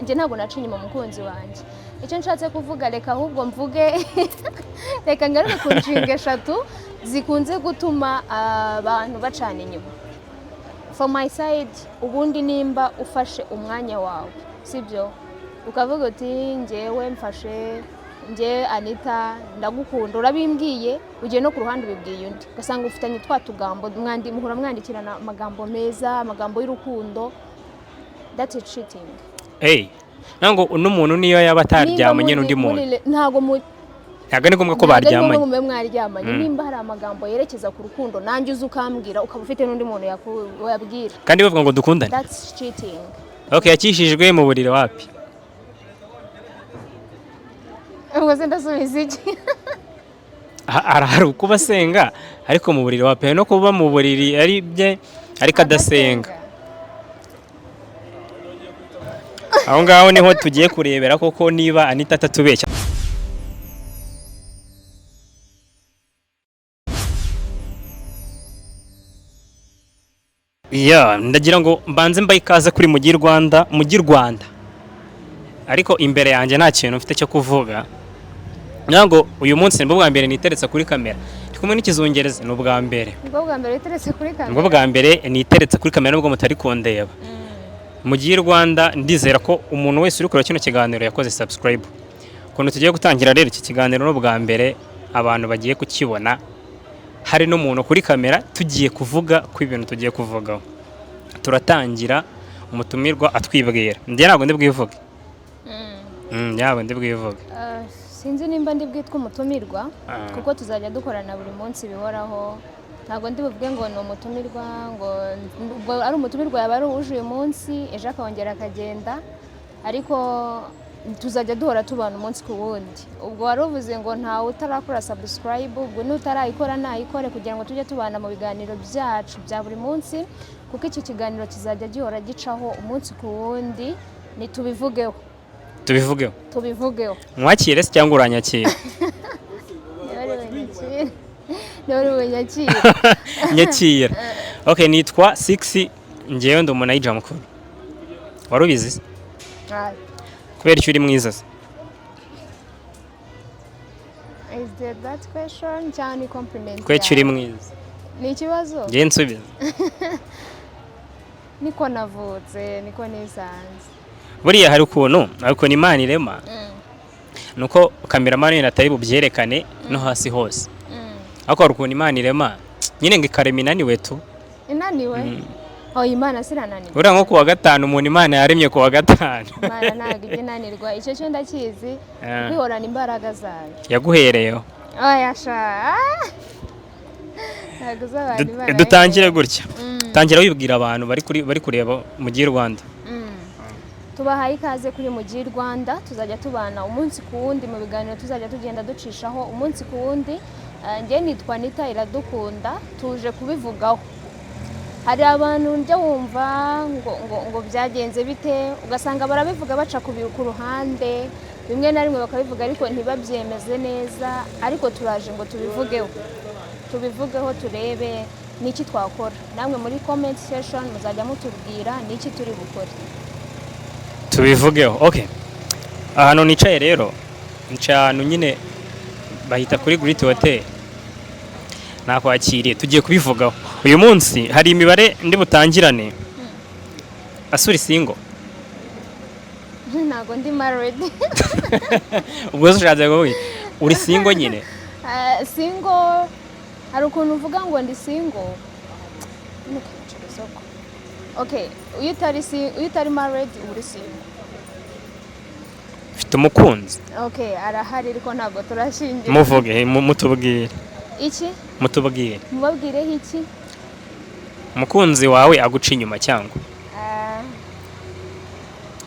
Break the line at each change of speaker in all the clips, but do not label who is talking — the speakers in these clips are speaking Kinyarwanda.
nje ntabwo naca inyuma umukunzi wanjye. Icyo nshatse kuvuga reka ahubwo mvuge reka ngaruke ku nshinga 3 zikunze gutuma abantu bacana inyuma. For my side, ubundi nimba ufashe umwanya wawe, sibyo? Ukavuga uti njyewe mfashe nje Anita ndagukunda urabimbwiye ugiye no ku ruhande ubibwiye undi gasanga ufitanye twatugambo muhura mwandikirana amagambo meza amagambo y'urukundo, that's cheating.
Nango uno muntu niyo yaba ataryamanye n'undi muntu
ntago
ni ngombwa ko baryamanye.
Ntago mwaryamanye nimba hari amagambo yerekeza ku rukundo nanjye uzi ukambwira ukaba ufite n'undi muntu yabwira
kandi bavuga ngo dukundane,
that's cheating.
Yakishijwe mu buriri wapi?
Ubwo se ndasubiza iki?
Hari ukuba asenga ariko mu buriri wapi, no kuba mu buriri ari bye ariko adasenga. Aho ngaho niho tugiye kurebera koko niba Anita atatubeshya. Ndagira ngo mbanze mbaye ikaze kuri Mugi Rwanda. Ariko imbere yanjye nta kintu mfite cyo kuvuga. Nyango uyu munsi nibwo bwa mbere niteretse kuri kamera. Ndi kumwe n'ikizungereza n'ubwa mbere.
Nibwo bwa mbere niteretse kuri kamera.
Nibwo bwa mbere niteretse kuri kamera nubwo mutari kundeba. Mugi Rwanda ndizera ko umuntu wese uri kure kino kiganiro yakoze subscribe. Kuntu tugiye gutangira rero iki kiganiro n'ubwa mbere abantu bagiye kukibona. Hari n'umuntu kuri kamera tugiye kuvuga ku ibintu tugiye kuvugaho. Turatangira umutumirwa atwibwira. Ndiye ntabwo ndi bwivuge. Ntabwo ndi bwivuge.
Sinzi nimba ndi bwitwa umutumirwa kuko tuzajya dukorana buri munsi bihoraho. Ntabwo ndi buvuge ngo ni umutumirwa ngo ari umutumirwa yaba ari uje uyu munsi ejo akongera akagenda, ariko tuzajya duhora tubana umunsi ku wundi. Ubwo wari uvuze ngo ntawe utarakora subscribe, ubwo n'utarayikora nayikore kugira ngo tujye tubana mu biganiro byacu bya buri munsi, kuko iki kiganiro kizajya gihora gicaho umunsi ku wundi. Nitubivugeho
mwakire se cyangwa uranyakira? Nyakira. Nitwa 6 ngewe ndi umunayija mukuru. Wari ubizi? Kubera icyo uri mwiza se?
Is that question cyane compliment?
Kubera icyo uri mwiza.
Ni ikibazo?
Ngiye nsubiza.
Niko navutse, niko nisanze.
Buriya hari ukuntu ariko ni Imana irema. Nuko cameraman atari bubyerekane no hasi hose. Ariko hari ukuntu Imana irema nyine ngo ikarema inaniwe tu.
Inaniwe? Imana sirananiwe.
Uriya nko kuwa gatanu umuntu Imana yaremye kuwa gatanu.
Imana ntabwo inanirwa. Icyo cyo ndakizi kwihorana imbaraga zayo.
Yaguhereyeho.
Yasha.
Dutangire gutya. Tangira wibwira abantu bari kureba Mugi Rwanda.
Tubahaye ikaze kuri Mugi Rwanda, tuzajya tubana umunsi ku wundi mu biganiro tuzajya tugenda ducishaho umunsi ku wundi. Nge nitwa Anita Iradukunda, tuje kubivugaho. Hari abantu njya wumva ngo byagenze bite, ugasanga barabivuga baca ku ruhande, bimwe na rimwe bakabivuga ariko ntibabyemeze neza, ariko turaje ngo tubivugeho turebe niki twakora. Namwe muri comment section muzajya mutubwira niki turi gukora.
Tubivugeho. Ahantu nicaye rero nicano nyine bahita kuri Great Hotel. Nakwakiriye tugiye kubivugaho. Uyu munsi hari imibare ndi butangirane. Asuri single.
Ntago ndi married.
Ubwo ushaje ngo uri single nyine.
Single hari ukuntu uvuga ngo ndi single. Iyo utari married uri single.
Ufite umukunzi?
Arahari ariko ntabwo turashingiye.
Muvuge mutubwire.
Iki?
Mutubwire.
Mubabwireho iki?
Umukunzi wawe aguca inyuma cyangwa?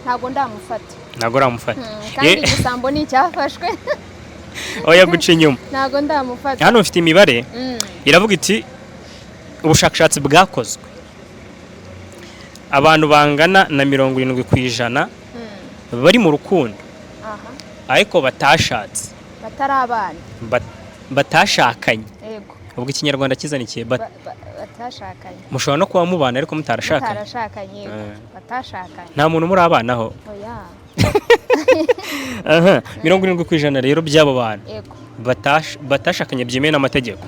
Ntabwo ndamufata.
Ntabwo uramufata.
Kandi igisambo ni icyafashwe.
Guca inyuma.
Ntabwo ndamufata.
Hano ufite imibare iravuga iti ubushakashatsi bwakozwe. Abantu bangana na 70% bari mu rukundo. Ariko batashatse.
Batari abana.
Batashakanye. ubwo ikinyarwanda kizanikiye
batashakanye.
mushobora no kuba mubana ariko mutarashakanye.
Batarashakanye, batashakanye.
nta muntu muri abanaho.
Oya.
Aha, 70% rero by'abo bantu
Yego.
batashakanye byemewe n'amategeko.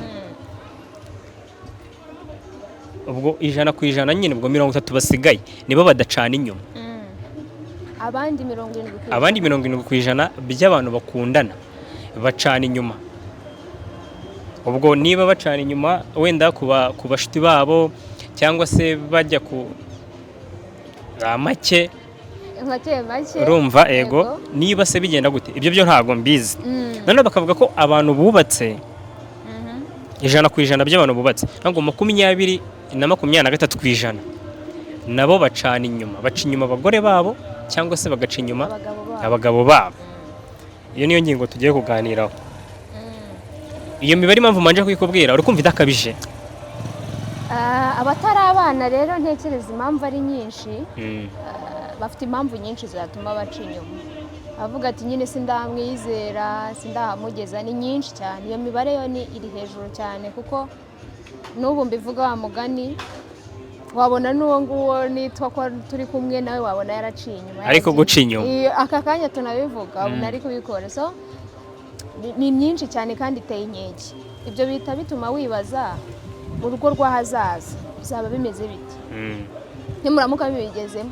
Ubwo 100% nyine, ubwo 30 basigaye nibo badacana inyuma.
Abandi 70%.
Abandi 70% by'abantu bakundana bacana inyuma. Ubwo niba bacana inyuma wenda ku bashuti babo cyangwa se bajya ku make urumva ego, niba se bigenda gute ibyo byo ntabwo mbizi. None bakavuga ko abantu bubatse 100% by'abantu bubatse ntabwo 20-23% nabo bacana inyuma, baca inyuma abagore babo cyangwa se bagaca inyuma abagabo babo. Iyo niyo ngingo tugiye kuganiraho. Iyo mibare impamvu manje kuyikubwira uri kumva idakabije.
Abatari abana rero ntekereza impamvu ari nyinshi. Bafite impamvu nyinshi zatuma baca inyuma. Avuga ati nyine sindamwizera, sindahamugeza, ni nyinshi cyane. Iyo mibare yo ni iri hejuru cyane kuko n'ubu mbivuga wa mugani wabona n'uwo nguwo nitwa ko turi kumwe nawe wabona yaraciye inyuma.
Ariko guca inyuma.
Aka kanya tunabivuga nari kubikora. So ni nyinshi cyane kandi iteye inkeke. Ibyo bita bituma wibaza urugo rw'ahazaza bizaba bimeze bite. Nimuramuka bibigezemo.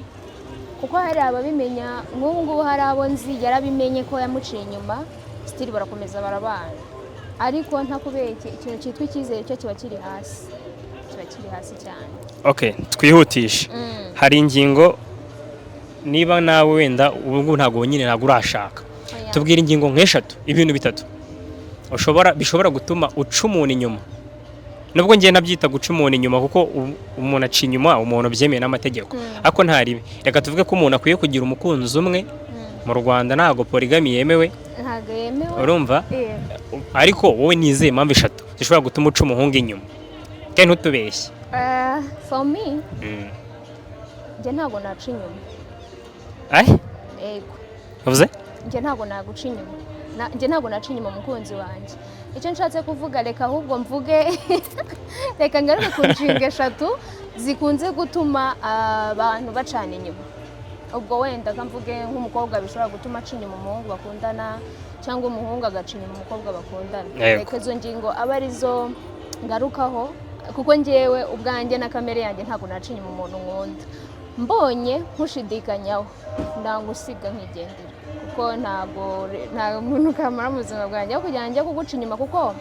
Kuko hari ababimenya, nk'ubu ngubu hari abo nzi yarabimenye ko yamuciye inyuma, still barakomeza barabana. Ariko ntakubeke ikintu cyitwa icyizere cyo kiba kiri hasi. Kiba kiri hasi cyane.
Okay, twihutisha. Hari ingingo niba nawe wenda ubu ntago nyine ntago urashaka. Tubwira ingingo nk'eshatu, ibintu bitatu bishobora gutuma uca umuntu inyuma. Nubwo ngiye nabyita guca umuntu inyuma kuko umuntu aca inyuma umuntu byemeye n'amategeko. Ariko ntaribe. Reka tuvuge ko umuntu akwiye kugira umukunzi umwe. Mu Rwanda ntago polygamy yemewe.
Ntago yemewe.
Urumva? Ariko wowe nizeye impamvu eshatu zishobora gutuma uca umuhungu inyuma. Kandi ntutubeshye.
For me, njye ntago naca inyuma. Yego.
Uvuze?
Njye ntago naguca inyuma. Njye ntago naca inyuma umukunzi wanjye. Icyo nshatse kuvuga reka ahubwo mvuge reka ngaruke ku nshinga eshatu zikunze gutuma abantu bacana inyuma. Ubwo wenda kamvuge nk'umukobwa bishobora gutuma aca inyuma umuhungu bakundana cyangwa umuhungu agaca inyuma umukobwa bakundana. Reka izo ngingo aba arizo ngarukaho kuko njyewe ubwanjye na kamere yanjye ntago naca inyuma umuntu nkunda. Mbonye nkushidikanyaho ndangusiga nkigendera kuko nta muntu kamara mu buzima bwanjye kugira njye kuguca inyuma kuko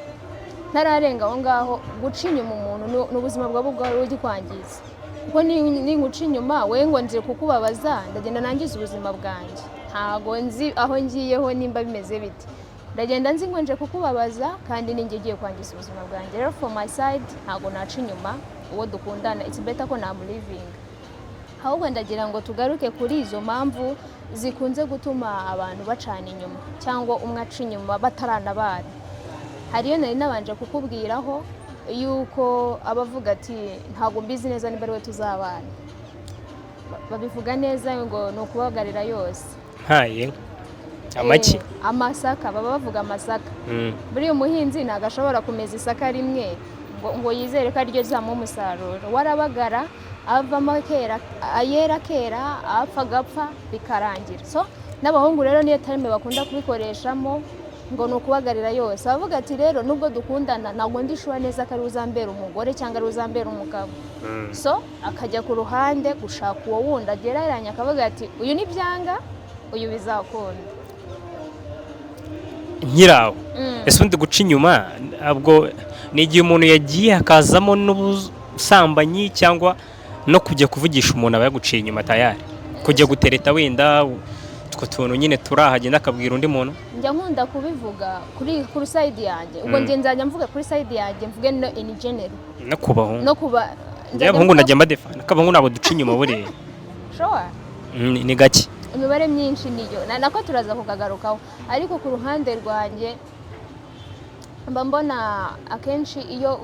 ntararenga aho ngaho. Guca inyuma umuntu n'ubuzima bwawe bwawe ugikwangiza kuko ninguca inyuma we ngo nje kukubabaza ndagenda nangiza ubuzima bwanjye. Ntago nzi aho ngiyeho nimba bimeze bite, ndagenda nzi ngo nje kukubabaza kandi ninjye giye kwangiza ubuzima bwanjye. Rero for my side ntago naca inyuma uwo dukundana, it's better ko living. Ahubwo ndagira ngo tugaruke kuri izo mpamvu zikunze gutuma abantu bacana inyuma cyangwa umwe aca inyuma bataranabana. Hariyo nari nabanje kukubwiraho yuko abavuga ati ntago mbizi neza niba ariwe tuzabana. Babivuga neza ngo ni ukubagarira yose.
Haye amaki
amasaka, baba bavuga amasaka. Buri umuhinzi ntago ashobora kumeza isaka rimwe ngo yizere ko aryo zamu umusaruro. Warabagara avamo kera, ayera kera, apfa gapfa bikarangira. So n'abahungu rero niyo time bakunda kubikoreshamo ngo nukubagarira yose. Bavuga ati rero nubwo dukundana ntago ndishura neza ko ari uzambera umugore cyangwa ari uzambera umugabo. So akajya ku ruhande gushaka uwo wundi agereranya akavuga ati uyu ni byanga, uyu bizakunda.
Nkiraho ese undi guca inyuma abwo nigiye umuntu yagiye akazamo n'ubusambanyi cyangwa no kujya kuvugisha umuntu aba yaguciye inyuma tayari kujya gutereta wenda two tuntu nyine turahagenda akabwira undi muntu.
Njya nkunda kubivuga kuri side yanjye. Ubwo nge nzajya mvuga kuri side yanjye mvuge no in general.
No kubaho.
No kuba
njye abahungu najya mbadefana akabahungu nabo duca inyuma buri.
Sure.
Ni gake.
Imibare myinshi niyo nako turaza kukagarukaho, ariko ku ruhande rwanjye mba mbona akenshi iyo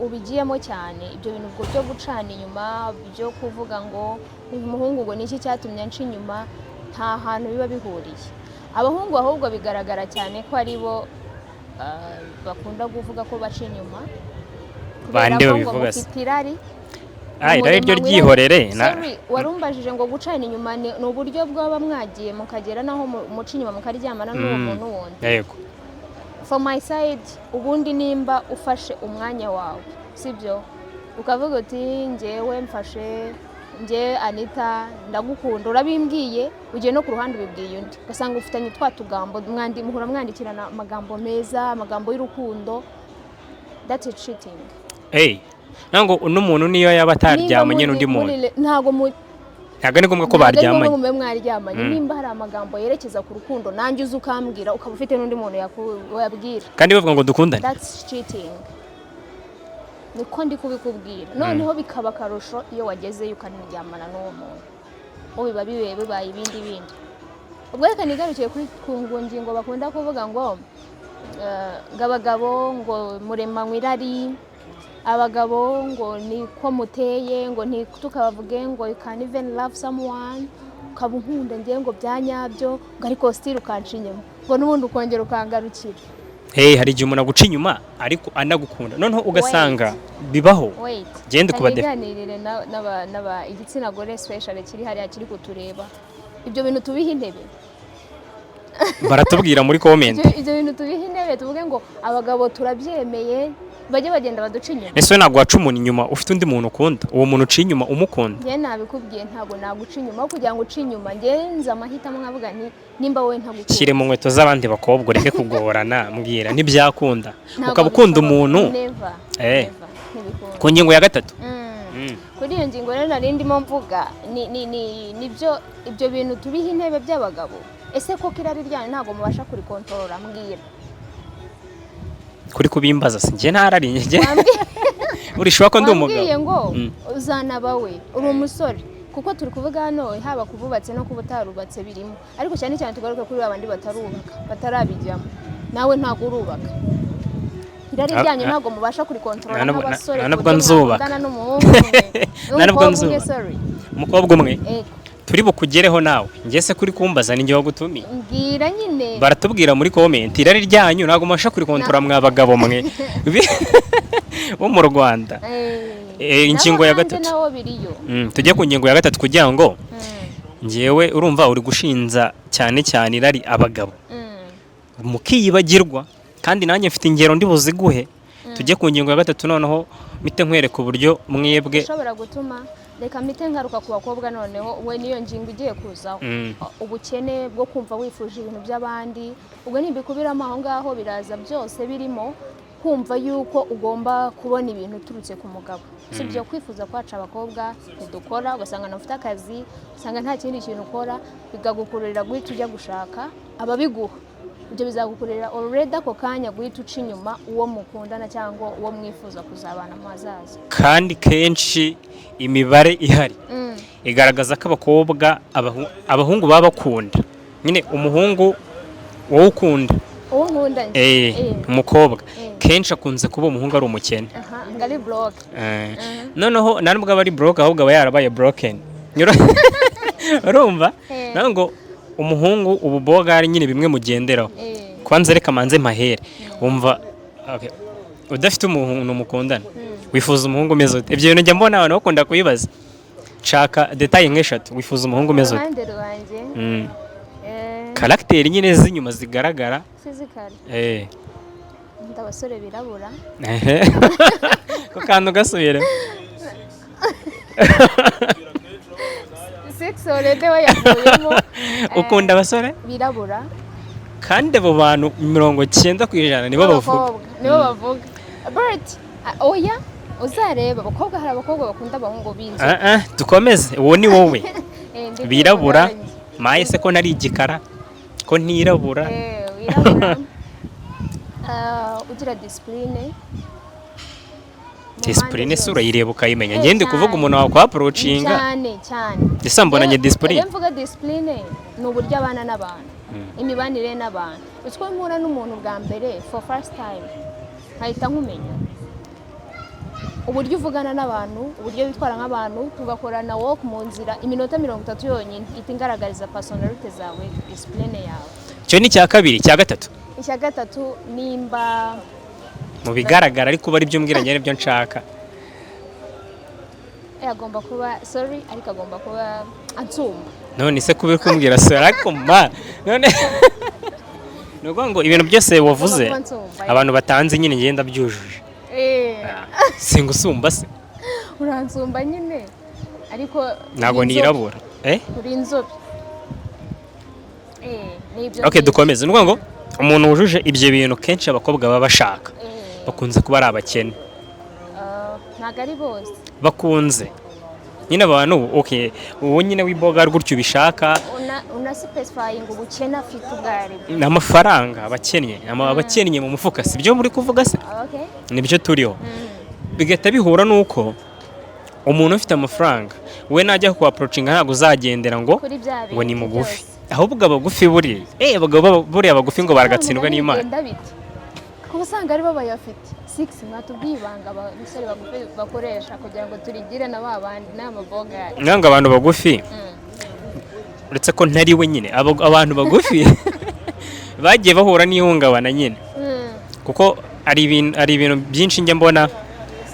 ubigiyemo cyane ibyo bintu byo gucana inyuma, byo kuvuga ngo umuhungu ngo niki cyatumye nca inyuma, nta hantu biba bihuriye. Abahungu ahubwo bigaragara cyane ko ari bo bakunda kuvuga ko baca inyuma
Bande
ngo
babivuga se.
mufite irari
irari ryo ryihorere
sorry warumbajije ngo gucana inyuma ni uburyo bwaba mwagiye mukagera naho muca inyuma mukaryamana n'uwo muntu wundi.
Yego.
For my side ubundi nimba ufashe umwanya wawe sibyo ukavuga uti njyewe mfashe njye Anita ndagukunda urabimbwiye ugiye no ku ruhande ubibwiye undi ugasanga ufitanye twa tugambo muhora mwandikirana amagambo meza amagambo y'urukundo that is cheating.
Nango umuntu niyo yaba ataryamanye n'undi muntu
ntago
ni ngombwa ko baryamanye
ntabwo mwaryamanye nimba hari amagambo yerekeza ku rukundo nanjye uzi ukambwira ukaba ufite n'undi muntu yabwira kandi
bavuga ngo dukundane
that's cheating niko ndi kubikubwira noneho bikaba akarusho iyo wagezeyo ukaniryamana n'uwo muntu ubu biba bibaye ibindi ubwo reka nigarukiye kuri ngingo bakunda kuvuga ngo abagabo ngo muremanywe irari abagabo ngo niko muteye ngo tukabavuge ngo you can even love someone ukaba unkunda ngiye ngo byanyabyo ngo ariko still ukanca inyuma ngo n'ubundi ukongera ukangarukira.
Hari igihe umuntu aguca inyuma ariko anagukunda noneho ugasanga bibaho genda
kubaganirire n'aba igitsina gore special kiri hariya kiri kutureba ibyo bintu tubiha intebe
baratubwira muri comment
ibyo bintu tubiha intebe tuvuge ngo abagabo turabyemeye bajye bagenda baduca inyuma.
Ese ntabwo waca umuntu inyuma ufite undi muntu ukunda uwo muntu uciye inyuma umukunda?
Njye nabikubwiye ntabwo naguca inyuma kugira ngo uce inyuma ngenza amahitamo nkavuga nti nimba wowe ntagukunda
shyire mu nkweto z'abandi bakobwa ureke kugorana mbwira ntibyakunda ukaba ukunda umuntu ku ngingo ya 3
kuri iyo ngingo rero nari ndimo mvuga nibyo ibyo bintu tubiha intebe by'abagabo. Ese ko kirari ryanyu ntabwo mubasha kuri control mbwira
kuri kubimbaza se nje ntararinye nje urishwa ko ndi umugabo
wambwiye ngo uzanaba we uri umusore kuko turi kuvuga hano haba kububatse no kubutarubatse birimo ariko cyane cyane tugaruka kuri abandi batarubaka batarabijyamo nawe ntago urubaka irari ryanyu ntago mubasha kuri control n'abasore
nabwo nzubaka nabwo nzubaka umukobwa umwe turi bukugereho nawe ngese kuri kumbaza ninjye wagutumiye
mbwira nyine
baratubwira muri comment irari ryanyu ntago mubasha kuri control mwa bagabo mwe bo mu Rwanda. Ingingo ya 3 tujye ku ngingo ya 3 kugira ngo ngewe urumva uri gushinza cyane irari abagabo mukiyibagirwa kandi nanjye mfite ingero ndi buziguhe. Tujye ku ngingo ya 3 noneho mite nkwereka uburyo mwebwe
ushobora gutuma reka mite ngaruka ku bakobwa noneho we niyo ngingo igiye kuzaho ubukene bwo kumva wifuje ibintu by'abandi ubwo ntibikubiramo aho ngaho biraza byose birimo kumva yuko ugomba kubona ibintu turutse ku mugabo sibyo kwifuza kwaca abakobwa ntidukora ugasanga nafite akazi usanga nta kindi kintu ukora bigagukururira guhita ujya gushaka ababiguha ibyo bizagukururira already ako kanya guhita uca inyuma uwo mukundana cyangwa uwo mwifuza kuzabana mu hazaza.
Kandi kenshi imibare ihari igaragaza ko abakobwa abahungu baba bakunda nyine umuhungu wowe ukunda
uwo nkunda
umukobwa kenshi akunze kuba umuhungu ari umukene
ngari block
noneho nubwo aba ari block ahubwo aba yarabaye broken urumva nango umuhungu ubu bogari nyine bimwe mugenderaho kwanza reka manze mahere wumva udafite umuntu mukundana wifuza umuhungu umeze ute ibyo bintu njya mbona abantu bakunda kubibaza shaka detail nk'eshatu wifuza umuhungu umeze ute karagiteri nyine z'inyuma zigaragara
fizikali ndabasore birabura
ko kantu gasubire
sexuality we yakuyemo
ukunda abasore
birabura
kandi abo bantu 90% nibo
bavuga but oya uzareba abakobwa hari abakobwa bakunda abahungu binzi
dukomeze uwo ni wowe birabura maye se ko nari igikara ko ntirabura
ugira discipline
sura yireba ukayimenya ngende kuvuga umuntu wa kwa approachinga
cyane
ndetse mbonanye discipline
mvuga discipline ni uburyo abana n'abantu imibanire n'abantu utwo mpura n'umuntu bwa mbere for first time nkahita nkumenya uburyo uvugana n'abantu uburyo bitwara nk'abantu tugakorana walk mu nzira iminota 30 yonyine itingaragariza personality zawe discipline yawe
cyo ni cya kabiri cya gatatu
nimba
mu bigaragara ariko bari byo mbwira njye nibyo nshaka.
agomba kuba sorry ariko agomba kuba ansumba.
None se kubera kumbwira sorry ariko ma none nuko ngo ibintu byose wavuze abantu batanze nyine ngenda byujuje. Singusumba se
uransumba nyine ariko
ntago nirabura
uri inzobe. Nibyo
okay dukomeze nuko ngo umuntu wujuje ibyo bintu kenshi abakobwa baba bashaka bakunze kuba ari abakene.
Ntago ari bose
bakunze nyine abantu okay uwo nyine wiboga gutyo bishaka
una specifying ubukene afite ubwari
n'amafaranga abakennye mu mufuka si byo muri kuvuga se.
Okay
nibyo turiho bigahita bihura nuko umuntu ufite amafaranga we najya ku approachinga ntago uzagendera ngo ni mugufi ahubwo abagufi buri abagabo buriya abagufi ngo baragatsindwa n'Imana
kuba usanga ari bo bayafite 6 mwatubwiye ibanga abasore bagufi bakoresha kugira ngo turigire na babandi n'amaboga
nanga abantu bagufi uretse ko ntari we nyine abantu bagufi bagiye bahura n'ihungabana nyine kuko ari ibintu byinshi njye mbona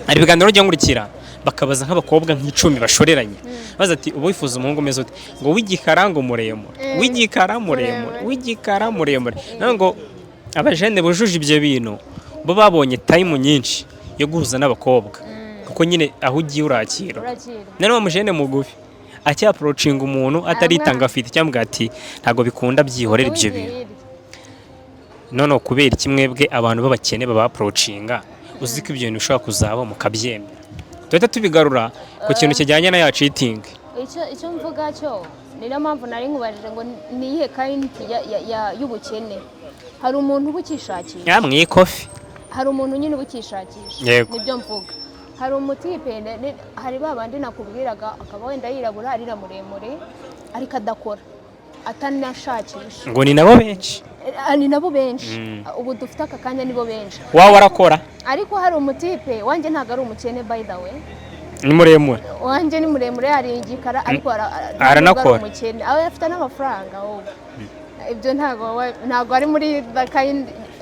ari biganiro njya nkurikira bakabaza nk'abakobwa nk'icumi bashoreranye baza ati ubu wifuza umuhungu umeze ute ngo w'igikarango muremure ngo abajene bujuje ibyo bintu bo babonye time nyinshi yo guhuza n'abakobwa kuko nyine aho ugiye urakira none wa mujene mugufi acya approaching umuntu ataritanga afite cyangwa ati ntago bikunda byihorera ibyo bintu none kubera ikimwebwe abantu babakene baba approachinga uzi ko ibyo bintu bishobora kuzaba mukabyemera tuhita tubigarura ku kintu kijyanye na ya cheating.
Icyo mvuga cyo niyo mpamvu nari nkubajije ngo niyihe kind y'ubukene. Hari umuntu ubukishakisha
mwikofi
hari umuntu nyine ubukishakisha nibyo mvuga. Hari umutipe hari babandi nakubwiraga akaba wenda yirabura ari muremure ariko adakora atanashakisha
ngo ni nabo benshi
ubu dufite aka kanya nibo benshi
wawe arakora
ariko hari umutipe wanjye ntago ari umukene by the way
ni muremure
wanjye ni muremure ari igikara ariko
aranakora
umukene aho afite n'amafaranga ibyo ntago ari muri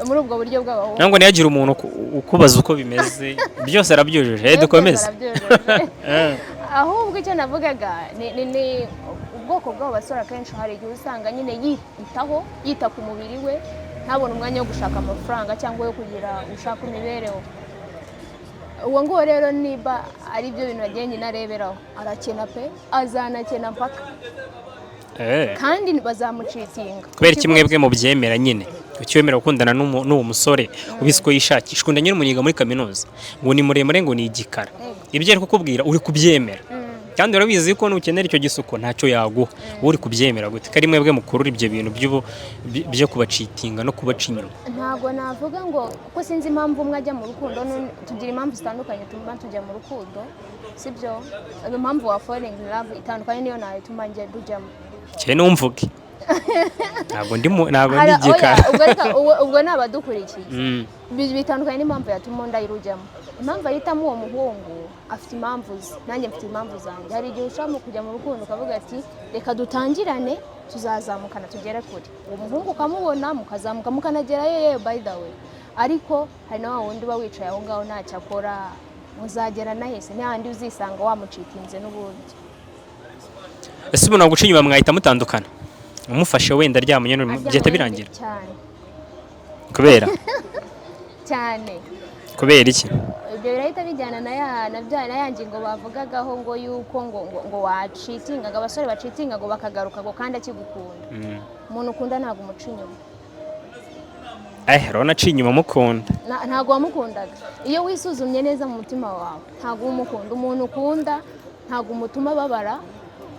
muri ubwo buryo bw'abahungu
ntabwo niyagira umuntu ukubaza uko bimeze byose arabyujuje dukomeze
ahubwo icyo navugaga ni ubwoko bw'abo basore akenshi hari igihe usanga nyine yita ku mubiri we ntabone umwanya wo gushaka amafaranga cyangwa yo kugira ushaka imibereho. Uwo nguwo rero niba ari byo bintu agiye nyine areberaho arakena pe azanakena mpaka kandi bazamucitinga
kubera kimwebwe mu byemera nyine ucyemera gukundana n'uwo musore ubise ko yishakisha ukunda nyine umunyiga muri kaminuza ngo ni muremure ngo ni igikara ibyo ari kukubwira uri kubyemera kandi urabizi ko nukenera icyo gisuko ntacyo yaguha uri kubyemera gute kari mwebwe mukurura ibyo bintu byo kubacitinga no kubaca inyuma.
Ntabwo navuga ngo ko sinzi impamvu umwe ajya mu rukundo tugira impamvu zitandukanye tuma tujya mu rukundo sibyo impamvu wa falling in love itandukanye niyo nayo tuma njye dujyamo
cyane numvuge ntabwo ndigikara
ubwo nabadukurikiye bitandukanye n'impamvu yatuma ndayirujyamo. Impamvu ahitamo uwo muhungu afite impamvu ze nanjye mfite impamvu zanjye. Hari igihe ushaka kujya mu rukundo ukavuga ati reka dutangirane tuzazamukana tugere kure uwo muhungu ukamubona mukazamuka mukanagerayo by the way ariko hari na wundi uba wicaye aho ngaho ntacyo akora muzagera nahese n'ahandi uzisanga wamucitinze n'ubundi.
ese umuntu waguca inyuma mwahita mutandukana umufashe wenda aryamye byahita birangira kubera
cyane
kubera iki
ibyo birahita bijyana na ya ngingo bavugagaho ngo yuko ngo wacitingaga abasore bacitinga ngo bakagaruka ngo kandi akigukunda umuntu ukunda ntabwo umuca inyuma
rero naciye inyuma mukunda
ntabwo wamukundaga iyo wisuzumye neza mu mutima wawe ntabwo umukunda umuntu ukunda ntabwo umutuma babara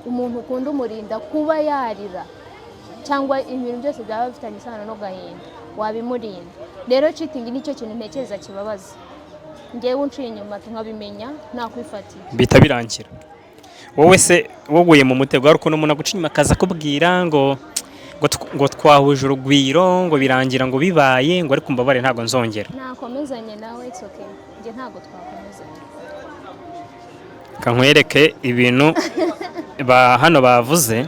umuntu ukunda umurinda kuba yarira cyangwa ibintu byose byaba bifitanye isano no gahinda wabimurinda. Rero cheating nicyo kintu ntekereza kibabaza ngewe unciye inyuma nkabimenya nakwifatira
bita birangira. Wowe se woguye mu mutego ariko no umuntu aguca inyuma akaza kubwira ngo twahuje urugwiro ngo birangira ngo bibaye ngo ariko mbabare ntabwo nzongera
nakomezanye nawe it's okay nge ntabwo twakomezanye.
Kankwereke ibintu hano bavuze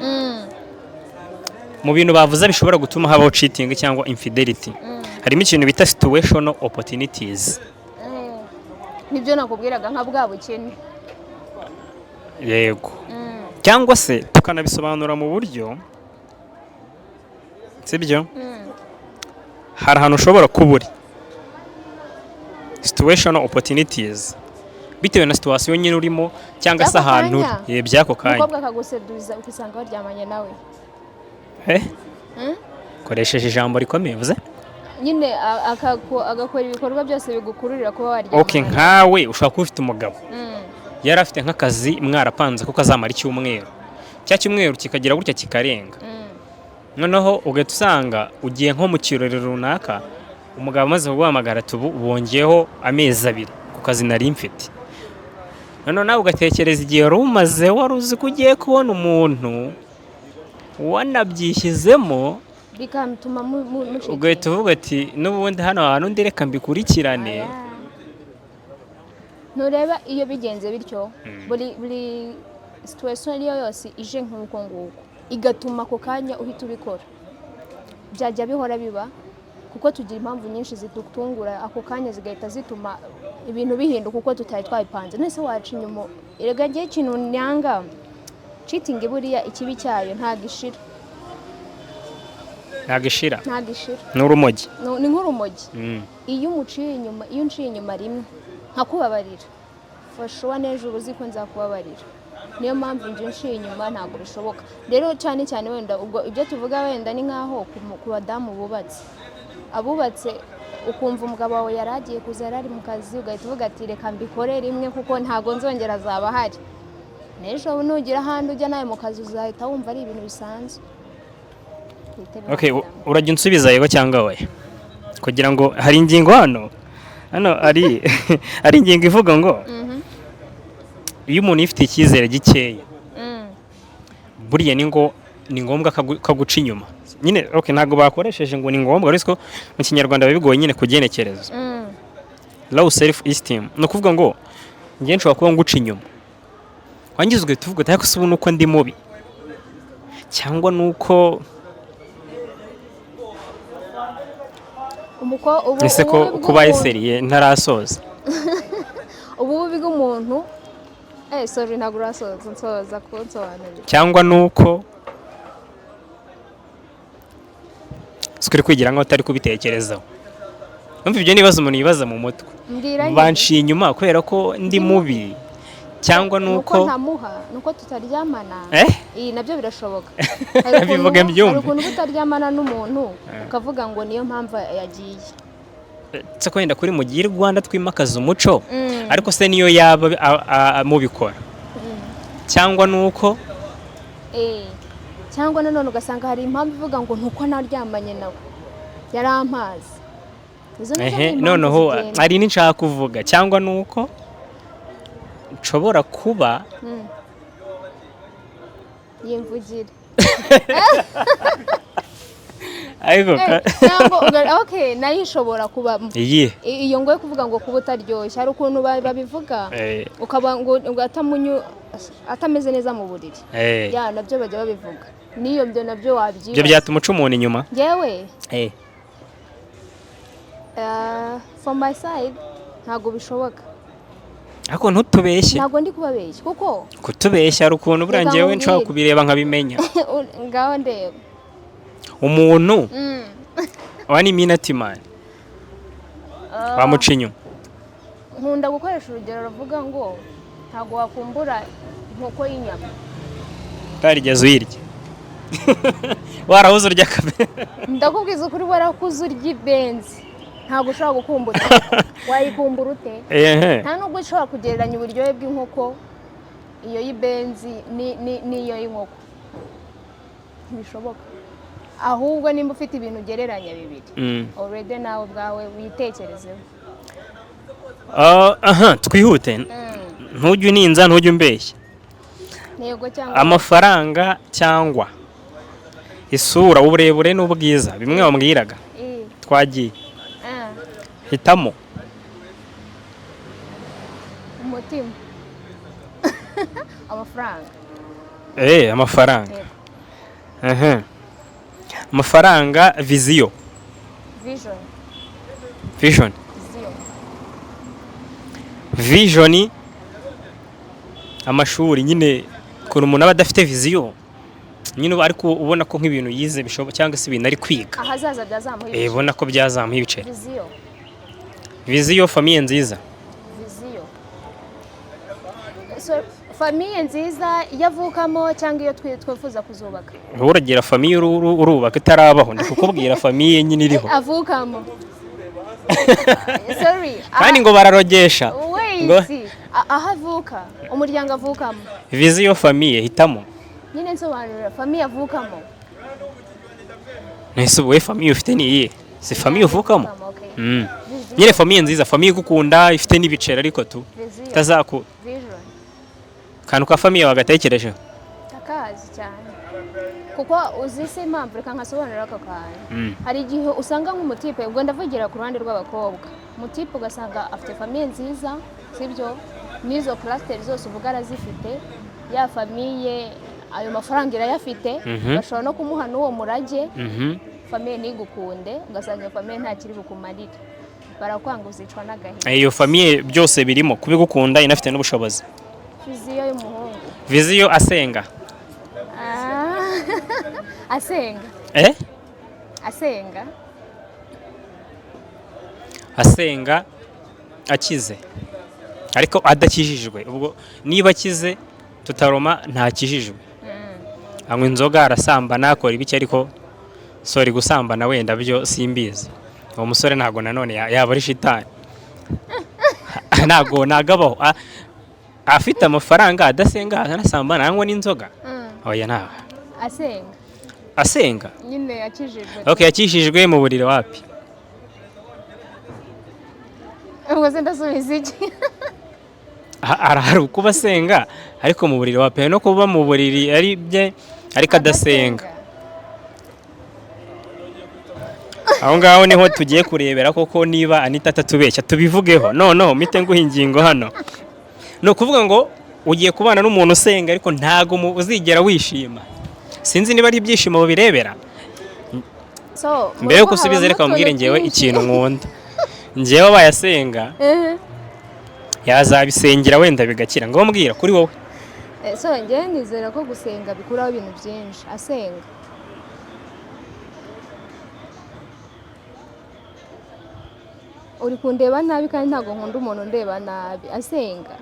mu bintu bavuze bishobora gutuma habaho cheating cyangwa infidelity harimo ikintu bita situational opportunities.
nibyo nakubwiraga nka bwa bukene.
Yego. Cyangwa se tukanabisobanura mu buryo sibyo hari ahantu ushobora kuba uri situational opportunities bitewe na situation nyine urimo cyangwa se ahantu by'ako kanya
umukobwa akaguseduza ukisanga baryamanye nawe.
Koresheje ijambo rikomeye uvuze
nyine agakora ibikorwa byose bigukururira kuba waryamanye.
Okay, nkawe ushobora kuba ufite umugabo yari afite nk'akazi mwarapanze ko kazamara icyumweru, cya cyumweru kikagira gutya kikarenga, noneho ugahita usanga ugiye nko mu kirori runaka, umugabo amaze kuguhamagara bongeyeho amezi 2 ku kazi nari mfite. Noneho nawe ugatekereza igihe wari umaze wari uzi ko ugiye kubona umuntu wanabyishyizemo
bikamutuma mucika,
ugahita uvuga ati n'ubundi hano hantu ndi reka mbikurikirane.
Nureba iyo bigenze bityo buri situation iyo yose ije nk'uko nguko igatuma ako kanya uhita ubikora, byajya bihora biba kuko tugira impamvu nyinshi zidutungura ako kanya zigahita zituma ibintu bihinduka uko tutari twabipanze. Nese waca inyuma erega giye ikintu nyanga cheating buriya ikibi cyayo ntagishira n'urumogi ni nk'urumogi. iyo umuciye inyuma iyo unciye inyuma rimwe nkakubabarira fashuwa n'ejo uzi ko nzakubabarira, niyo mpamvu nje nshiye inyuma ntabwo bishoboka. Rero cyane cyane wenda ubwo ibyo tuvuga wenda ni nkaho ku badamu bubatse, abubatse ukumva umugabo wawe yaragiye kuza yarari mu kazi ugahita uvuga ati reka mbikore rimwe kuko ntago nzongera azaba ahari, n'ejo nugira ahandi ujya nawe mu kazi uzahita wumva ari ibintu bisanzwe.
Okay, urajya unsubiza yego cyangwa oya kugira ngo hari ingingo hano ari ingingo ivuga ngo iyo umuntu yifite icyizere gikeya buriya ni ngombwa kaguca inyuma nyine. Okay, ntago bakoresheje ngo ni ngombwa ariko mu kinyarwanda bibigoye nyine kugenekereza. Low self esteem no kuvuga ngo ngiye nshobora kuba nguca inyuma wangizwe tuvuga ati ko ubu nuko ndi mubi cyangwa nuko ese ko kubaye seriye ntarasoza
ubu biga umuntu sorry ntabwo urasoza nsoza kunsobanurira
cyangwa nuko sikuri kwigira ngo utari kubitekerezaho. Umva ibyo nibaza umuntu yibaza mu mutwe banciye inyuma kubera ko ndi mubi cyangwa nuko
ntamuha nuko tutaryamana. Iyi nabyo birashoboka.
Bivuga mbyumva
ukuntu utaryamana n'umuntu ukavuga ngo niyo mpamvu yagiye.
Se ko yenda kuri Mugire Rwanda twimakaza umuco ariko se niyo yaba mubikora cyangwa nuko
cyangwa nanone ugasanga hari impamvu ivuga ngo ntuko naryamanye nawe yarampazi.
Noneho ari n'inshaka kuvuga cyangwa nuko nshobora kuba
yimvugire
ariko
okay nayo ishobora kuba iyo ngoye kuvuga ngo kuba utaryoshye hari ukuntu babivuga ukaba ngo atamunyu atameze neza mu buriri nabyo bajya babivuga niyo byo nabyo wabyiba
byo byatuma uca umuntu inyuma.
Yewe from my side ntago bishoboka.
Ako ntutubeshye
ntago ndi kubabeshya kuko
kutubeshya ari ukuntu burangiye we nshaka kubireba nkabimenya
ngaho ndeba
umuntu wani minute man bamuca inyuma.
Nkunda gukoresha urugero ruvuga ngo ntago wakumbura inkoko y'inyama
utarigeze uyirya warahuze urya kabe.
Ndakubwiza ukuri warakuze urya ibenzi ntago ushobora gukumbura wayikumbura ute? Nta nubwo ushobora kugereranya uburyohe bw'inkoko iyo y'ibenzi n'iyo y'inkoko ntibishoboka. Ahubwo nimba ufite ibintu ugereranya bibiri already nawe bwawe witekerezeho.
Twihute ntujye uninza ntujye umbeshya. Amafaranga cyangwa isura uburebure n'ubwiza bimwe wambwiraga twagiye hitamo
umutima. Amafaranga
amafaranga amafaranga vision vision vision amashuri nyine ukuntu umuntu aba adafite viziyo nyine ariko ubona ko nk'ibintu yize bishoboka cyangwa se ibintu ari kwiga
ahazaza byazamuha ibiceri.
ubona ko byazamuha ibiceri.
Viziyo.
Viziyo famiye nziza.
Viziyo. So, famiye nziza iyo avukamo cyangwa iyo twifuza kuzubaka.
Wowe uragira famiye urubaka itarabaho ndi kukubwira famiye nyine iriho.
Avukamo. Sorry.
Kandi ngo bararogesha.
Wait. Aha avuka umuryango avukamo.
Viziyo famiye hitamo.
Nyine nsobanurira famiye avukamo.
Nese wowe famiye ufite ni iyihe? Si famiye uvukamo? Nyine famiye nziza, famiye igukunda ifite n'ibiceri ariko tu tazaku.
Vision.
Kantu ka famiye wagatekereje?
Takazi cyane. Kuko uzise impamvu reka nkasobanurira ako kantu. Hari igihe usanga nk'umutipe ubwo ndavugira ku ruhande rw'abakobwa. Umutipe ugasanga afite famiye nziza, sibyo? Nizo cluster zose uvuga arazifite, ya famiye ayo mafaranga irayafite, bashobora no kumuha n'uwo murage. Famiye nigukunde ugasanga iyo famiye nta kiri bukumarire. Barakwanga uzicwa n'agahinda.
Iyo famiye byose birimo kubigukunda inafite n'ubushobozi.
Viziyo y'umuhungu.
Viziyo asenga.
Asenga. Asenga.
Asenga akize. Ariko adakijijwe. Ubwo niba akize tutaroma ntakijijwe. Anywa inzoga arasambana akora ibiki ariko sorry gusambana wenda byo simbizi. Uwo musore ntago nanone yaba ari shitani. Ntago nagabaho afite amafaranga adasenga anasambana anywa n'inzoga. Oya nta. Asenga.
Nyine yakijijwe.
Okay, yakijijwe mu buriri wapi?
Ubwo se ndasubiza iki?
Hari kuba asenga ariko mu buriri wapi no kuba mu buriri ari bye ariko adasenga. Aho ngaho niho tugiye kurebera koko niba Anita atatubeshya tubivugeho. No mite nguha ingingo hano. No kuvuga ngo ugiye kubana n'umuntu usenga ariko ntago uzigera wishima. Sinzi niba ari ibyishimo birebera.
So,
mbere yo kusubiza reka mbwire ngewe ikintu nkunda. Ngewe bayasenga. Yazabisengera wenda bigakira. Ngo mbwira kuri wowe.
So ngewe nizera ko gusenga bikuraho ibintu byinshi. Asenga. Uri kundeba nabi kandi ntago nkunda umuntu ndeba nabi. Asenga.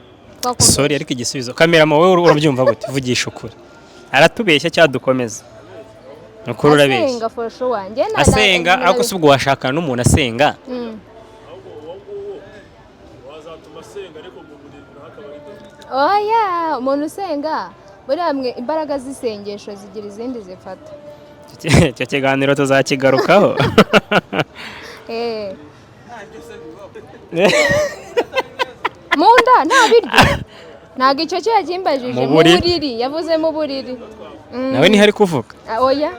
Sorry ariko igisubizo. Kamera wowe urabyumva gute? Vugisha ukuri. Aratubeshya cyadukomeza. Nukuri urabeshya.
Asenga for sure.
Asenga ariko subwo washakana n'umuntu asenga.
Oya, umuntu usenga muri hamwe imbaraga z'isengesho zigira izindi zifata.
Cyo kiganiro tuzakigarukaho.
Munda nta biryo. Ntago icyo cyo yagimbajije mu buriri, yavuze mu buriri.
Nawe ni hari kuvuga.
Oya.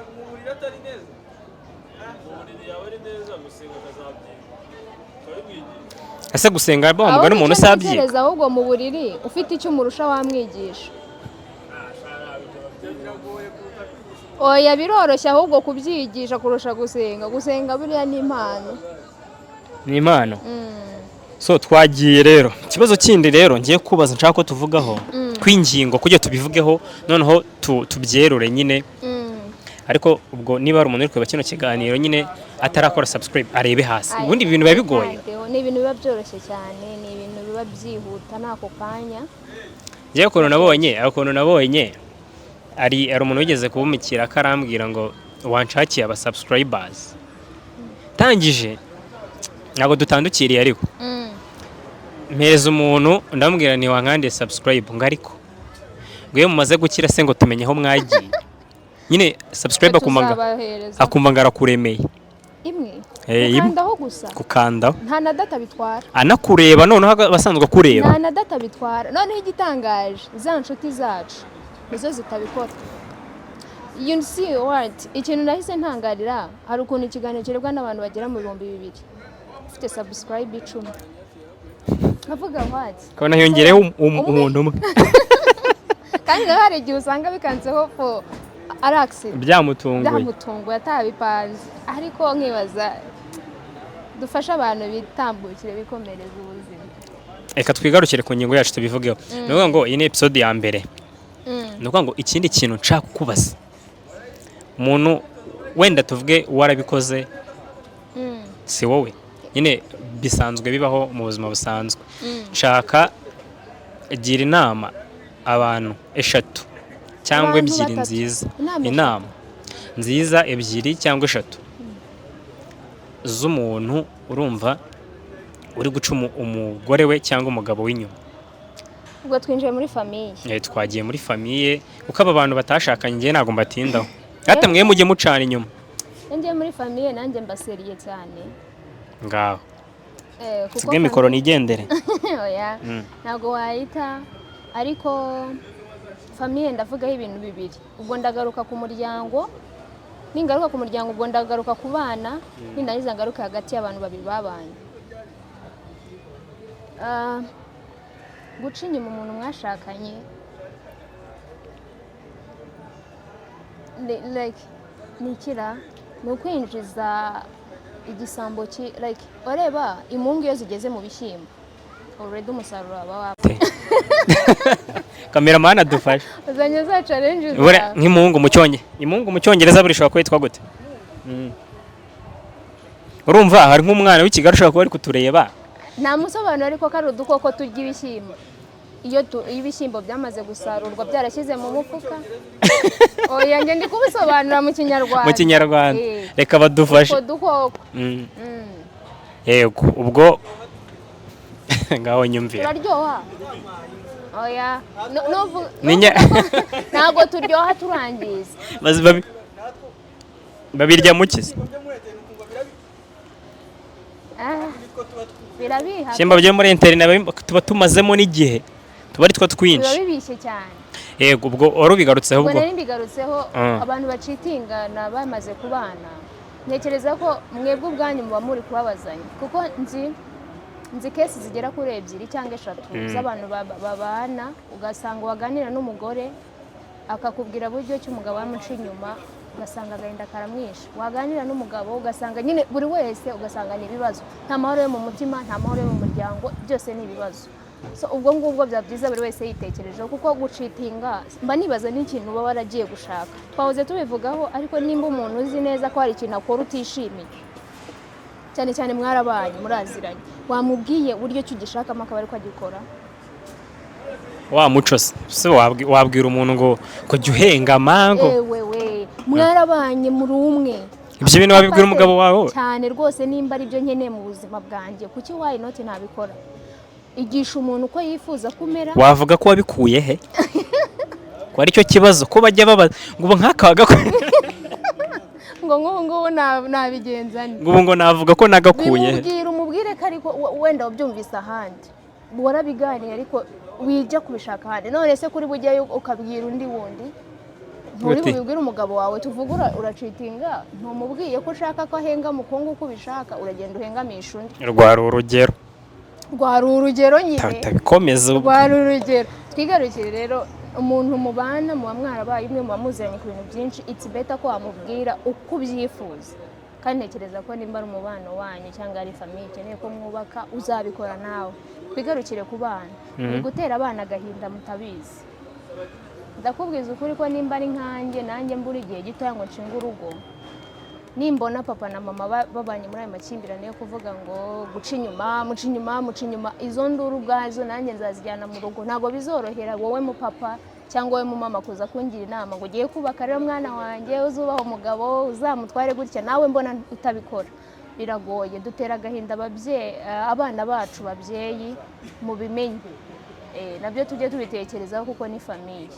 Ase gusenga bamuga n'umuntu usabye.
Ahubwo mu buriri ufite icyo umurusha wamwigisha. Oya biroroshye ahubwo kubyigisha kurusha gusenga. Gusenga buriya ni impano.
Ni impano. So twagiye rero. Ikibazo kindi rero ngiye kubaza nshaka ko tuvugaho kwingingo kujye tubivugeho noneho tubyerure nyine. Ariko ubwo niba ari umuntu uri kureba kino kiganiro nyine atarakora subscribe arebe hasi. Ubundi ibintu biba bigoye.
Ni ibintu biba byoroshye cyane, ni ibintu biba byihuta nako kanya.
Ngiye ukuntu nabonye ari umuntu wigeze kubumikira akarambwira ngo wanshakiye aba subscribers. Tangije ntabwo dutandukiriye ariko. Mpereza umuntu ndamubwira ni wankandiye subscribe ngo ariko. Ngo iyo mumaze gukira se ngo tumenye aho mwagiye. Nyine subscribe akumva ngarakuremeye.
Imwe.
Kukandaho
gusa.
Kukandaho.
Nta na data bitwara.
Anakureba noneho basanzwe kureba.
Nta na data bitwara. Noneho igitangaje za nshuti zacu nizo zitabikora. You see what? Ikintu nahise ntangarira hari ukuntu ikiganiro kirebwa n'abantu bagera mu 2,000. Ufite subscribe 10. Navuga what?
Kona yongereho umuntu umwe.
Kandi hari igihe usanga bikanzeho fo araxi
byamutunguye
atabipanze ariko nkibaza dufashe abantu bitambukire bikomereza ubuzima.
Reka twigarukire ku ngingo yacu tubivugeho. Ni ukuvuga ngo iyi ni episode ya mbere. Ni ukuvuga ngo ikindi kintu nshaka kukubaza, umuntu wenda tuvuge warabikoze si wowe, nyine bisanzwe bibaho mu buzima busanzwe, nshaka gira inama abantu 3 cyangwa ebyiri nziza, inama nziza 2 cyangwa 3 z'umuntu urumva uri guca umugore we cyangwa umugabo w'inyuma.
Ubwo twinjiye muri famiye.
Twagiye muri famiye kuko aba bantu batashakanye ngiye ntago mbatindaho. Hata mwe mujye mucana inyuma.
Ngiye muri famiye nanjye mbaseriye cyane.
Ngaho. Sige mikoro nigendere.
Oya. Ntago wayita ariko famiye ndavugaho ibintu bibiri. Ubwo ndagaruka ku muryango. Ningaruka ku muryango ubwo ndagaruka ku bana, nindahiza ngaruka hagati y'abantu babiri babanye. Guca inyuma umuntu mwashakanye nikira ni ukwinjiza igisambo like ureba imungu iyo zigeze mu bishyimbo already umusaruro waba wapfa.
Cameraman adufashe
uzanye za challenge
nk'imungu mu cyonge, imungu mu cyongereza burishobora kwitwa gute? Urumva hari nk'umwana w'ikigali ushobora kuba ari kutureba,
nta musobanuro ariko kari udukoko turya ibishyimbo. Iyo ibishyimbo byamaze gusarurwa byarashyize mu mufuka. Oya nge ndi kubisobanura mu Kinyarwanda.
Mu Kinyarwanda. Reka badufashe.
Udukoko.
Yego ubwo ngaho nyumvira.
Turaryoha. Oya ntago turyoha turangiza.
Babirya mukize.
Birabiha.
Shemba byo muri internet tuba tumazemo n'igihe. Tuba ari two twinshi.
Biba bibishye cyane.
Yego ubwo warubigarutseho ubwo.
Ubwo nari mbigarutseho abantu bacitingana bamaze kubana. Ntekereza ko mwebwe ubwanyu muba muri kubabazanya kuko nzi kesi zigera kuri 2 cyangwa 3 z'abantu babana ugasanga waganira n'umugore akakubwira buryo cy'umugabo wamuca inyuma ugasanga agahinda karamwisha. Waganira n'umugabo ugasanga nyine buri wese ugasanga ni ibibazo, nta mahoro yo mu mutima, nta mahoro yo mu muryango, byose ni ibibazo. So ubwo ngubwo bya byiza buri wese yitekerejeho kuko gucitinga mba nibaza n'ikintu baba waragiye gushaka. Twahoze tubivugaho ariko nimba umuntu uzi neza ko hari ikintu akora utishimiye cyane cyane mwarabaye muraziranye, wamubwiye uburyo cy'ugishakamo akaba ari ko agikora.
Wa muco se wabwira umuntu ngo kujya uhenga mango
we mwarabanye muri umwe,
ibyo bintu wabibwira umugabo wawe
cyane rwose nimba ari byo nkeneye mu buzima bwanjye kuki why not ntabikora. Igisha umuntu uko yifuza kumera.
Wavuga ko wabikuye he? Ko ari cyo kibazo ko bajya babaza ngo nkakaga
ngo ngubu nabigenza ni
ngo navuga ko nagakuye he?
Umubwire ko ariko wenda ubyumvise ahandi warabiganiye ariko wijya kubishaka ahandi. None se kuri bujyayo ukabwira undi wundi nturi bubibwire umugabo wawe tuvugura uracitinga ntumubwiye ko ushaka ko ahenga mu kongo uko ubishaka uragenda uhengamisha undi.
Rwari urugero.
Rwari urugero nyine.
Tabikomeza.
Rwari urugero. Twigarukire rero umuntu mubana muba mwarabaye umwe muba muziranye ku bintu byinshi, it's better ko wamubwira uko ubyifuza. Kandi ntekereza ko nimba ari umubano wanyu cyangwa ari famiye ikeneye ko mwubaka uzabikora nawe. Twigarukire ku bana. Ni gutera abana agahinda mutabizi. Ndakubwiza ukuri ko nimba ari nkanjye nanjye mbura igihe gito ngo nshinga urugo. Nimbona papa na mama babanye muri ayo makimbirane yo kuvuga ngo guca inyuma izo nduru ubwazo nanjye nzazijyana mu rugo. Ntago bizorohera wowe mu papa cyangwa wowe mu mama kuza kungira inama ngo ugiye kubaka rero mwana wanjye uzubaho umugabo uzamutware gutya nawe mbona utabikora. Biragoye, dutera agahinda abana bacu babyeyi mu bimenye. Nabyo tujye tubitekerezaho kuko ni famiye.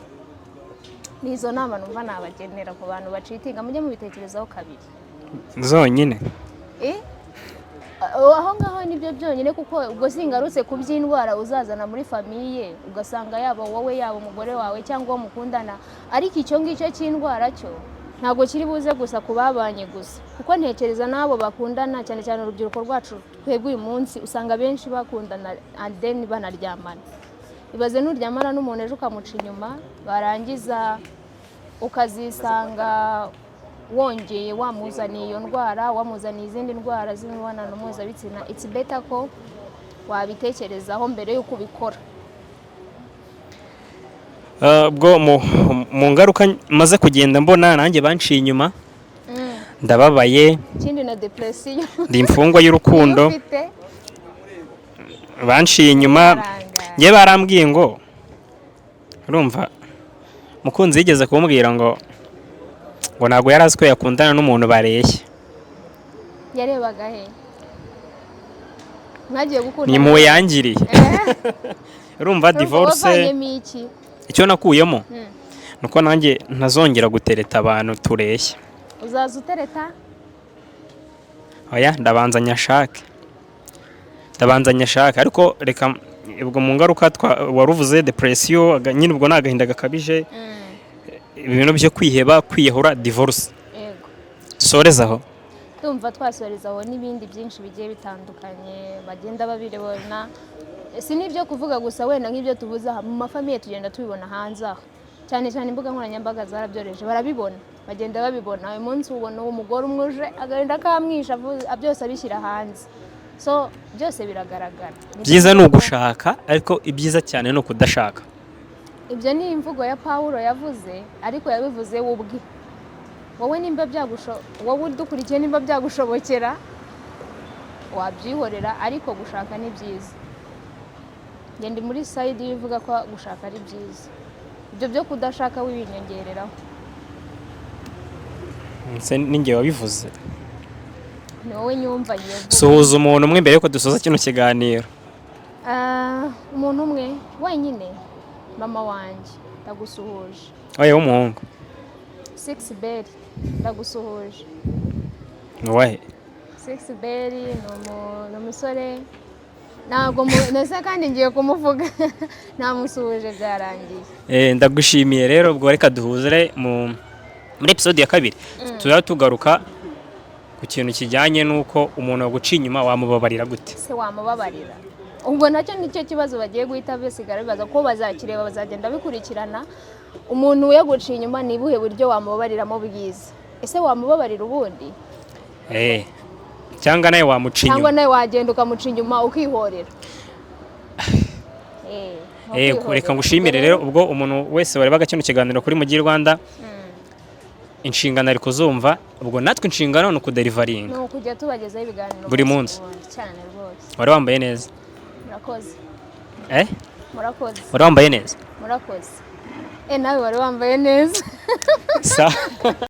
Nizo nama numva nabagenera ku bantu bacitinga mujye mubitekerezaho kabiri.
Zonyine.
Aho ngaho nibyo byonyine kuko ubwo singarutse ku by'indwara uzazana muri famiye ugasanga yaba wowe yaba umugore wawe cyangwa uwo mukundana, ariko icyo ngicyo cy'indwara cyo ntabwo kiri buze gusa kubabanye gusa kuko ntekereza nabo bakundana cyane cyane urubyiruko rwacu twebwe uyu munsi usanga benshi bakundana and then banaryamana. Ibaze nuryamana n'umuntu ejo ukamuca inyuma barangiza ukazisanga wongeye wamuzaniye iyo ndwara, wamuzaniye izindi ndwara z'imibonano mpuzabitsina, it's better ko wabitekerezaho mbere y'uko ubikora.
Ubwo mu ngaruka maze kugenda mbona nanjye banciye inyuma, ndababaye,
ikindi na depression
ndi imfungwa y'urukundo, banciye inyuma. Njye barambwiye ngo urumva mukunzi yigeze kumbwira ngo ntabwo yari azi ko yakundana n'umuntu bareshya.
Yarebaga he? Mwagiye gukunda
ni impuhwe yangiriye. Urumva divorce icyo nakuyemo nuko nanjye ntazongera gutereta abantu tureshya.
Uzaza utereta?
Oya, ndabanza nyashake ariko reka ubwo mu ngaruka waruvuze depression, nyine ubwo nagahinda gakabije, ibintu byo kwiheba, kwiyahura, divorce.
Yego.
Sorezaho.
Tumva twasorezaho n'ibindi byinshi bigiye bitandukanye bagenda babiribona. Si nibyo kuvuga gusa, wenda nk'ibyo tuvuze aha mu mafamiye tugenda tubibona hanze aho. Cyane cyane imbuga nkoranyambaga zarabyoreje, barabibona, bagenda babibona. Uyu munsi ubona umugore umwuje agahinda kamwisha byose abishyira hanze. So byose biragaragara.
Byiza ni ugushaka, ariko ibyiza cyane ni ukudashaka.
Ibyo ni imvugo ya Pawulo yavuze, ariko yabivuze we ubwe. Wowe nimba wowe udukurikiye nimba byagushobokera wabyihorera, ariko gushaka ni byiza. Ndi muri side ivuga ko gushaka ari byiza. Ibyo byo kudashaka wibinyongereraho.
Ninjye wabivuze.
Ni wowe nyumva ngiye.
Suhuza umuntu umwe mbere yuko dusoza kino kiganiro.
Umuntu umwe wenyine, mama wanjye ndagusuhuje.
Oya w'umuhungu.
Sixbel ndagusuhuje.
Wahe?
Sixbel ni umusore, ntabwo nese kandi ngiye kumuvuga, namusuhuje byarangiye.
Ndagushimiye rero, ubwo reka duhuzire muri episode ya 2 tuzaba tugaruka ku kintu kijyanye n'uko umuntu waguciye inyuma wamubabarira gute.
Se wamubabarira? Ubwo nacyo nicyo kibazo bagiye guhita basigara bibaza ko bazakireba, bazagenda bikurikirana. Umuntu yaguciye inyuma ni buhe buryo wamubabariramo bwiza? Ese wamubabarira ubundi?
Cyangwa nawe wamuca inyuma?
Cyangwa nawe wagenda ukamuca inyuma ukihorera?
Reka ngushimire rero, ubwo umuntu wese warebaga kino kiganiro kuri Mugi Rwanda, inshingano ari kuzumva, ubwo natwe inshingano ni ukuderivaringa.
Ni ukujya tubagezaho ibiganiro
buri munsi.
Cyane rwose.
Wari wambaye neza?
Murakoze.
Murakoze. Wari wambaye neza?
Murakoze. Nawe wari wambaye neza.